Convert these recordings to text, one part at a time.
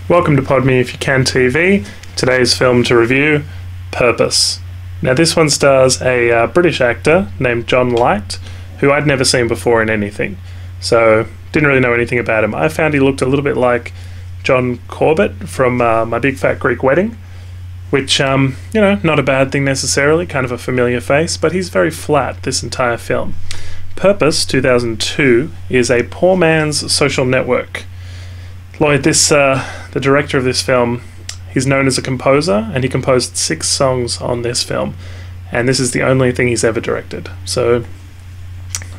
Welcome to PodMe If You Can TV. Today's film to review, Purpose. Now this one stars a British actor named John Light, who I'd never seen before in anything. So, didn't really know anything about him. I found he looked a little bit like John Corbett from My Big Fat Greek Wedding, which, not a bad thing necessarily, kind of a familiar face, but he's very flat this entire film. Purpose, 2002, is a poor man's social network. Lloyd, the director of this film, he's known as a composer, and he composed 6 songs on this film, and this is the only thing he's ever directed. So,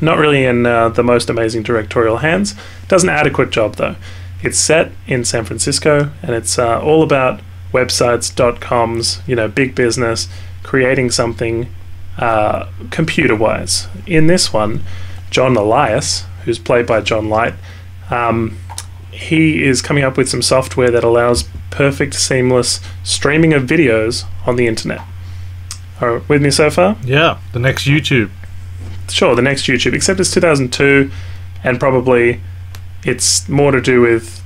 not really in the most amazing directorial hands. Does an adequate job, though. It's set in San Francisco, and it's all about websites, .coms, big business, creating something computer-wise. In this one, John Elias, who's played by John Light, he is coming up with some software that allows perfect, seamless streaming of videos on the internet. Are you with me so far? Yeah, the next YouTube. Sure, the next YouTube, except it's 2002, and probably it's more to do with,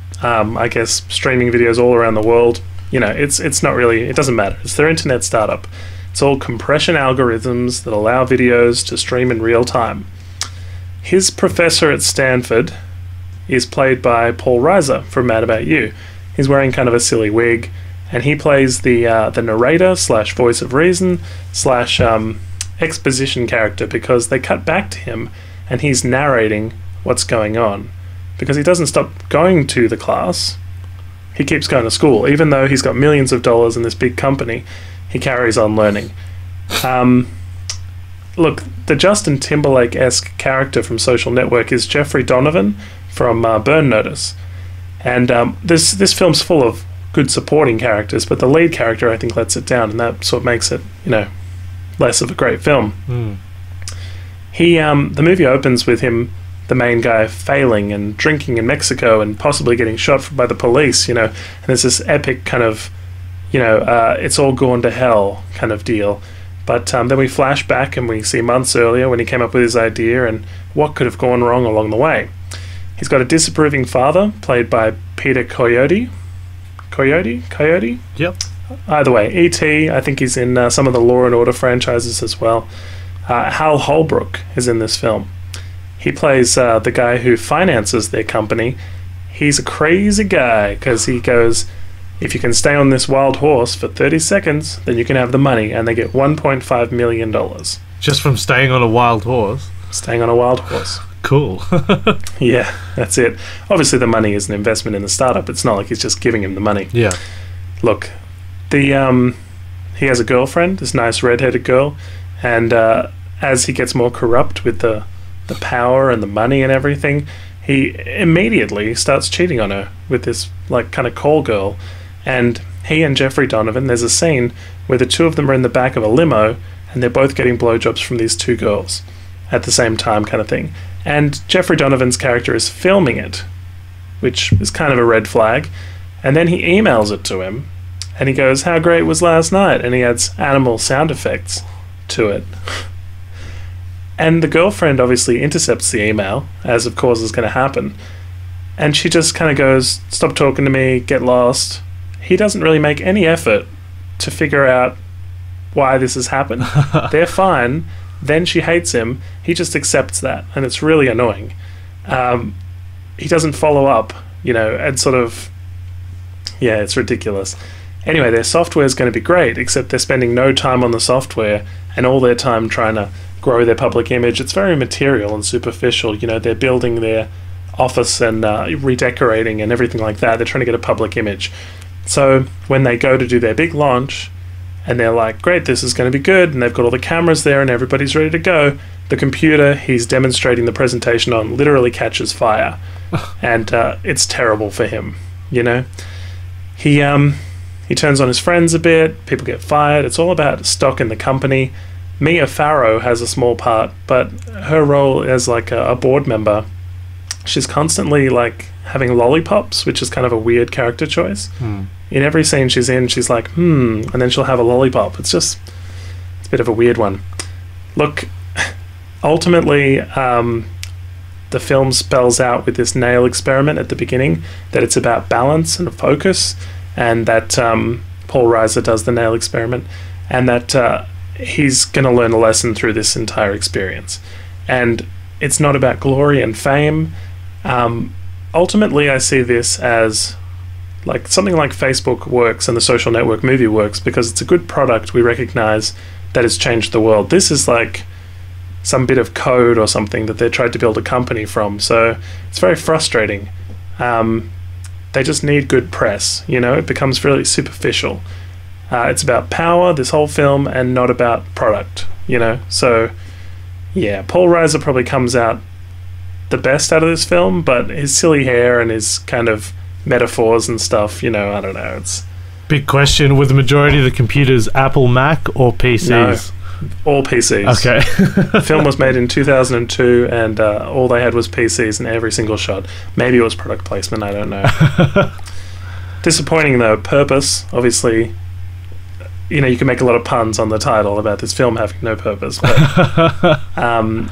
streaming videos all around the world. It's not really, it doesn't matter. It's their internet startup. It's all compression algorithms that allow videos to stream in real time. His professor at Stanford is played by Paul Reiser from Mad About You. He's wearing kind of a silly wig, and he plays the narrator / voice of reason / exposition character, because they cut back to him and he's narrating what's going on, because he doesn't stop going to the class. He keeps going to school. Even though he's got millions of dollars in this big company, he carries on learning. Look, the Justin Timberlake-esque character from Social Network is Jeffrey Donovan from Burn Notice. And this film's full of good supporting characters, but the lead character, I think, lets it down, and that sort of makes it, less of a great film. The movie opens with him, the main guy, failing and drinking in Mexico and possibly getting shot by the police, and there's this epic kind of, it's all gone to hell kind of deal. But then we flash back and we see months earlier when he came up with his idea and what could have gone wrong along the way. He's got a disapproving father, played by Peter Coyote. Coyote? Yep. Either way, E.T., I think he's in some of the Law and Order franchises as well. Hal Holbrook is in this film. He plays the guy who finances their company. He's a crazy guy because he goes, if you can stay on this wild horse for 30 seconds, then you can have the money, and they get $1.5 million. Just from staying on a wild horse? Staying on a wild horse. Cool. Yeah, that's it. Obviously the money is an investment in the startup. It's not like he's just giving him the money. Yeah. Look, he has a girlfriend, this nice redheaded girl, and as he gets more corrupt with the power and the money and everything, he immediately starts cheating on her with this kind of call girl. And he and Jeffrey Donovan, there's a scene where the two of them are in the back of a limo and they're both getting blowjobs from these two girls at the same time, kind of thing. And Jeffrey Donovan's character is filming it, which is kind of a red flag. And then he emails it to him and he goes, "How great was last night?" And he adds animal sound effects to it. And the girlfriend obviously intercepts the email, as of course is going to happen. And she just kind of goes, "Stop talking to me, get lost." He doesn't really make any effort to figure out why this has happened. They're fine. Then she hates him. He just accepts that, and it's really annoying. He doesn't follow up, and sort of, yeah, it's ridiculous. Anyway, their software is going to be great, except they're spending no time on the software and all their time trying to grow their public image. It's very material and superficial. They're building their office and redecorating and everything like that. They're trying to get a public image. So when they go to do their big launch and they're like, great, this is going to be good, and they've got all the cameras there and everybody's ready to go, the computer he's demonstrating the presentation on literally catches fire. And it's terrible for him, He turns on his friends a bit, people get fired. It's all about stock in the company. Mia Farrow has a small part, but her role as a board member, she's constantly having lollipops, which is kind of a weird character choice. In every scene she's in, she's like, and then she'll have a lollipop. It's a bit of a weird one. Look, ultimately, the film spells out with this nail experiment at the beginning that it's about balance and focus, and that Paul Reiser does the nail experiment, and that he's going to learn a lesson through this entire experience. And it's not about glory and fame. Ultimately, I see this as like something like Facebook works and the Social Network movie works because it's a good product. We recognize that it's changed the world. This is like some bit of code or something that they tried to build a company from. So it's very frustrating. They just need good press, you know? It becomes really superficial. It's about power, this whole film, and not about product, you know? So, yeah, Paul Reiser probably comes out the best out of this film, but his silly hair and his kind of metaphors and stuff, you know, I don't know. It's Big question, were the majority of the computers Apple, Mac, or PCs? No, all PCs. Okay. The film was made in 2002, and all they had was PCs in every single shot. Maybe it was product placement, I don't know. Disappointing, though. Purpose, obviously, you know, you can make a lot of puns on the title about this film having no purpose, but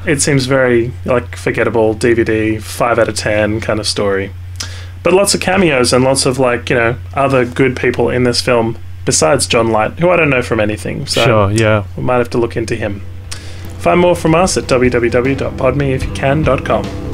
it seems very, like, forgettable, DVD, 5 out of 10 kind of story. But lots of cameos and lots of, like, you know, other good people in this film besides John Light, who I don't know from anything. So sure, yeah. we might have to look into him. Find more from us at www.podmeifyoucan.com.